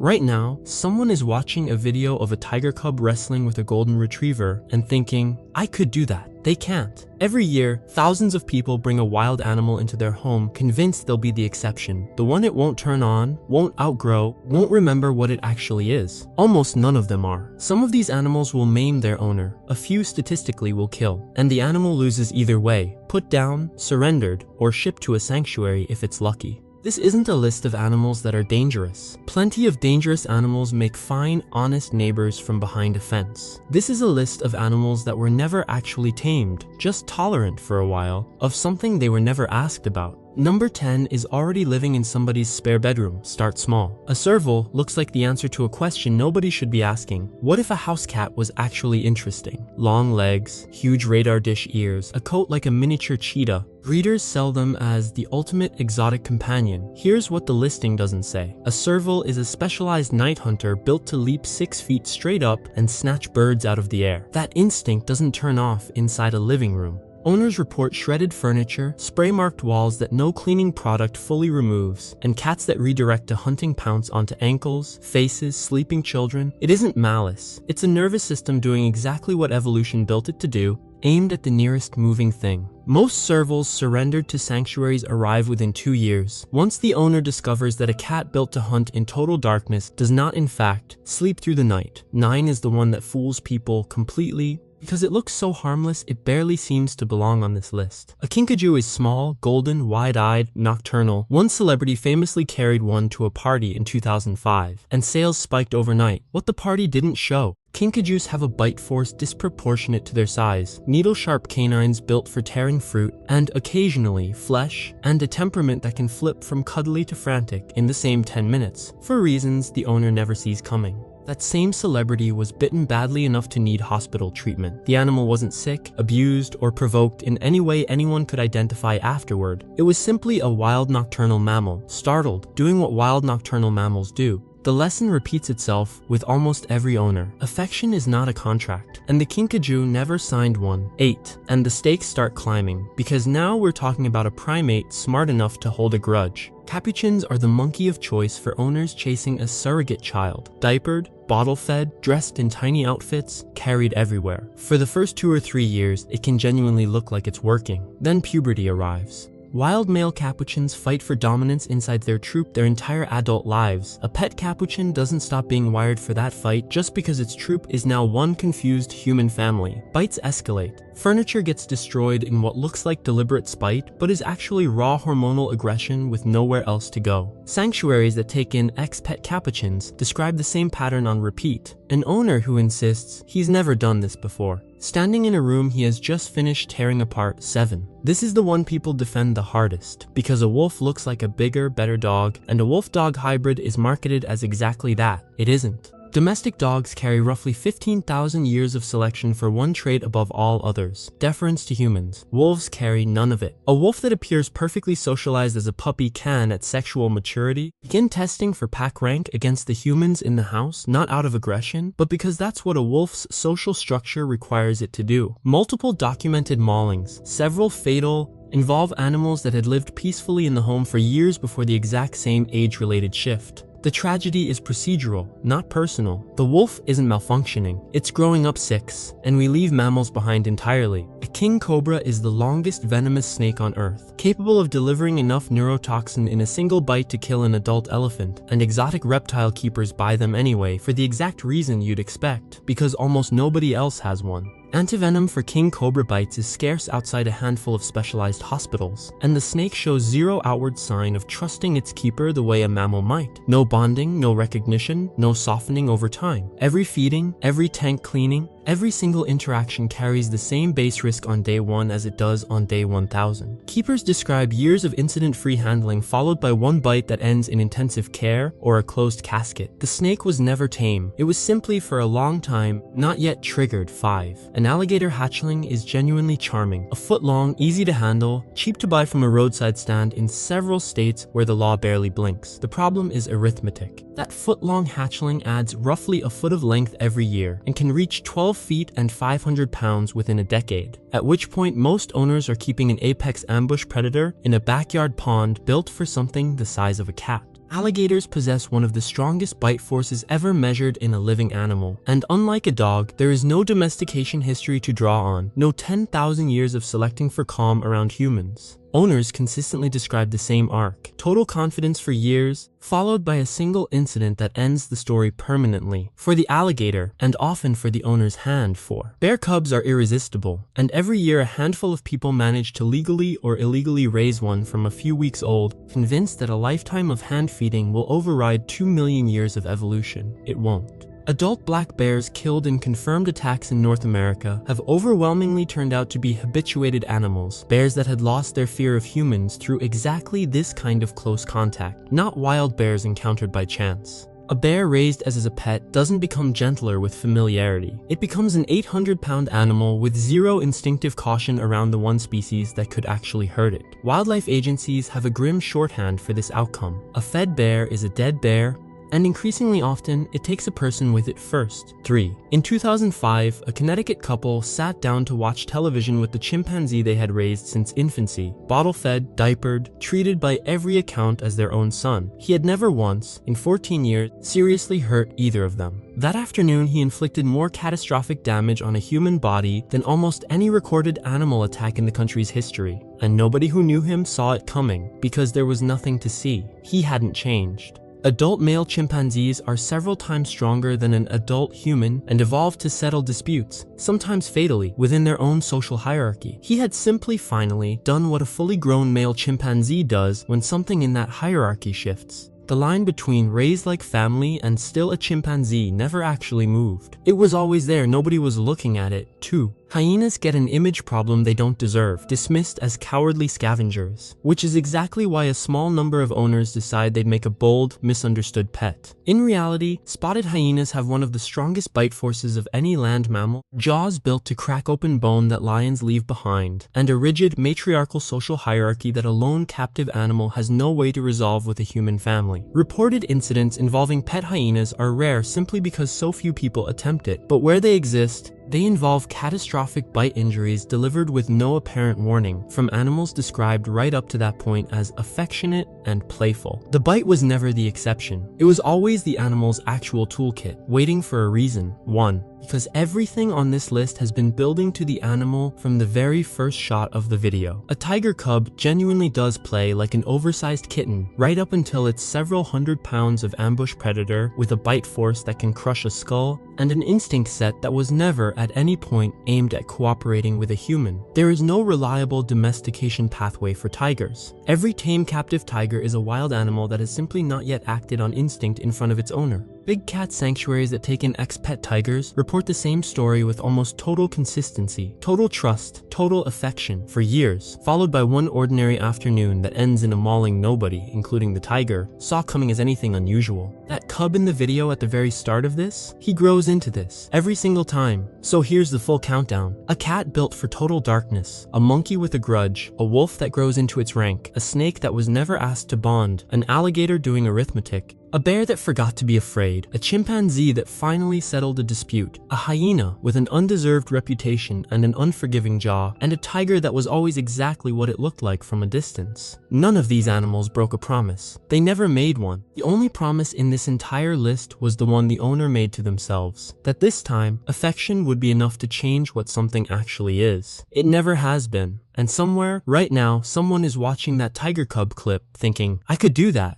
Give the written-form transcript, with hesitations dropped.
Right now, someone is watching a video of a tiger cub wrestling with a golden retriever and thinking, I could do that. They can't. Every year, thousands of people bring a wild animal into their home convinced they'll be the exception, the one it won't turn on, won't outgrow, won't remember what it actually is. Almost none of them are. Some of these animals will maim their owner, a few statistically will kill, and the animal loses either way, put down, surrendered, or shipped to a sanctuary if it's lucky. This isn't a list of animals that are dangerous. Plenty of dangerous animals make fine, honest neighbors from behind a fence. This is a list of animals that were never actually tamed, just tolerant for a while, of something they were never asked about. Number 10 is already living in somebody's spare bedroom. Start small. A serval looks like the answer to a question nobody should be asking. What if a house cat was actually interesting? Long legs, huge radar dish ears, a coat like a miniature cheetah. Breeders sell them as the ultimate exotic companion. Here's what the listing doesn't say. A serval is a specialized night hunter built to leap 6 feet straight up and snatch birds out of the air. That instinct doesn't turn off inside a living room. Owners report shredded furniture, spray-marked walls that no cleaning product fully removes, and cats that redirect a hunting pounce onto ankles, faces, sleeping children. It isn't malice. It's a nervous system doing exactly what evolution built it to do, aimed at the nearest moving thing. Most servals surrendered to sanctuaries arrive within 2 years. Once the owner discovers that a cat built to hunt in total darkness does not, in fact, sleep through the night. 9 is the one that fools people completely. Because it looks so harmless, it barely seems to belong on this list. A kinkajou is small, golden, wide-eyed, nocturnal. One celebrity famously carried one to a party in 2005, and sales spiked overnight. What the party didn't show. Kinkajous have a bite force disproportionate to their size, needle-sharp canines built for tearing fruit, and occasionally flesh, and a temperament that can flip from cuddly to frantic in the same 10 minutes, for reasons the owner never sees coming. That same celebrity was bitten badly enough to need hospital treatment. The animal wasn't sick, abused, or provoked in any way anyone could identify afterward. It was simply a wild nocturnal mammal, startled, doing what wild nocturnal mammals do. The lesson repeats itself with almost every owner. Affection is not a contract, and the kinkajou never signed one. 8. And the stakes start climbing, because now we're talking about a primate smart enough to hold a grudge. Capuchins are the monkey of choice for owners chasing a surrogate child. Diapered, bottle-fed, dressed in tiny outfits, carried everywhere. For the first 2 or 3 years, it can genuinely look like it's working. Then puberty arrives. Wild male capuchins fight for dominance inside their troop their entire adult lives. A pet capuchin doesn't stop being wired for that fight just because its troop is now one confused human family. Bites escalate. Furniture gets destroyed in what looks like deliberate spite, but is actually raw hormonal aggression with nowhere else to go. Sanctuaries that take in ex-pet capuchins describe the same pattern on repeat. An owner who insists he's never done this before. Standing in a room he has just finished tearing apart. 7. This is the one people defend the hardest, because a wolf looks like a bigger, better dog, and a wolf-dog hybrid is marketed as exactly that. It isn't. Domestic dogs carry roughly 15,000 years of selection for one trait above all others: deference to humans. Wolves carry none of it. A wolf that appears perfectly socialized as a puppy can, at sexual maturity, begin testing for pack rank against the humans in the house, not out of aggression, but because that's what a wolf's social structure requires it to do. Multiple documented maulings, several fatal, involve animals that had lived peacefully in the home for years before the exact same age-related shift. The tragedy is procedural, not personal. The wolf isn't malfunctioning, it's growing up 6, and we leave mammals behind entirely. A king cobra is the longest venomous snake on Earth, capable of delivering enough neurotoxin in a single bite to kill an adult elephant, and exotic reptile keepers buy them anyway for the exact reason you'd expect, because almost nobody else has one. Antivenom for king cobra bites is scarce outside a handful of specialized hospitals, and the snake shows zero outward sign of trusting its keeper the way a mammal might. No bonding, no recognition, no softening over time. Every feeding, every tank cleaning, every single interaction carries the same base risk on day 1 as it does on day 1000. Keepers describe years of incident-free handling followed by one bite that ends in intensive care or a closed casket. The snake was never tame. It was simply for a long time not yet triggered. 5. An alligator hatchling is genuinely charming. A foot long, easy to handle, cheap to buy from a roadside stand in several states where the law barely blinks. The problem is arithmetic. That foot-long hatchling adds roughly a foot of length every year and can reach 12 feet and 500 pounds within a decade, at which point most owners are keeping an apex ambush predator in a backyard pond built for something the size of a cat. Alligators possess one of the strongest bite forces ever measured in a living animal, and unlike a dog, there is no domestication history to draw on, no 10,000 years of selecting for calm around humans. Owners consistently describe the same arc: total confidence for years, followed by a single incident that ends the story permanently. For the alligator, and often for the owner's hand for. Bear cubs are irresistible, and every year a handful of people manage to legally or illegally raise one from a few weeks old, convinced that a lifetime of hand feeding will override 2 million years of evolution. It won't. Adult black bears killed in confirmed attacks in North America have overwhelmingly turned out to be habituated animals, bears that had lost their fear of humans through exactly this kind of close contact, not wild bears encountered by chance. A bear raised as a pet doesn't become gentler with familiarity. It becomes an 800-pound animal with zero instinctive caution around the one species that could actually hurt it. Wildlife agencies have a grim shorthand for this outcome. A fed bear is a dead bear, and increasingly often, it takes a person with it first. 3. In 2005, a Connecticut couple sat down to watch television with the chimpanzee they had raised since infancy. Bottle-fed, diapered, treated by every account as their own son. He had never once, in 14 years, seriously hurt either of them. That afternoon, he inflicted more catastrophic damage on a human body than almost any recorded animal attack in the country's history. And nobody who knew him saw it coming, because there was nothing to see. He hadn't changed. Adult male chimpanzees are several times stronger than an adult human and evolved to settle disputes, sometimes fatally, within their own social hierarchy. He had simply finally done what a fully grown male chimpanzee does when something in that hierarchy shifts. The line between raised like family and still a chimpanzee never actually moved. It was always there, nobody was looking at it. 2. Hyenas get an image problem they don't deserve, dismissed as cowardly scavengers, which is exactly why a small number of owners decide they'd make a bold, misunderstood pet. In reality, spotted hyenas have one of the strongest bite forces of any land mammal, jaws built to crack open bone that lions leave behind, and a rigid, matriarchal social hierarchy that a lone captive animal has no way to resolve with a human family. Reported incidents involving pet hyenas are rare simply because so few people attempt it, but where they exist, they involve catastrophic bite injuries delivered with no apparent warning, from animals described right up to that point as affectionate and playful. The bite was never the exception. It was always the animal's actual toolkit, waiting for a reason. 1. Because everything on this list has been building to the animal from the very first shot of the video. A tiger cub genuinely does play like an oversized kitten, right up until it's several hundred pounds of ambush predator with a bite force that can crush a skull, and an instinct set that was never at any point aimed at cooperating with a human. There is no reliable domestication pathway for tigers. Every tame captive tiger is a wild animal that has simply not yet acted on instinct in front of its owner. Big cat sanctuaries that take in ex-pet tigers report the same story with almost total consistency, total trust, total affection for years, followed by one ordinary afternoon that ends in a mauling nobody, including the tiger, saw coming as anything unusual. That cub in the video at the very start of this, he grows into this every single time. So here's the full countdown. A cat built for total darkness, a monkey with a grudge, a wolf that grows into its rank, a snake that was never asked to bond, an alligator doing arithmetic, a bear that forgot to be afraid, a chimpanzee that finally settled a dispute, a hyena with an undeserved reputation and an unforgiving jaw, and a tiger that was always exactly what it looked like from a distance. None of these animals broke a promise. They never made one. The only promise in this entire list was the one the owner made to themselves, that this time, affection would be enough to change what something actually is. It never has been. And somewhere, right now, someone is watching that tiger cub clip thinking, I could do that.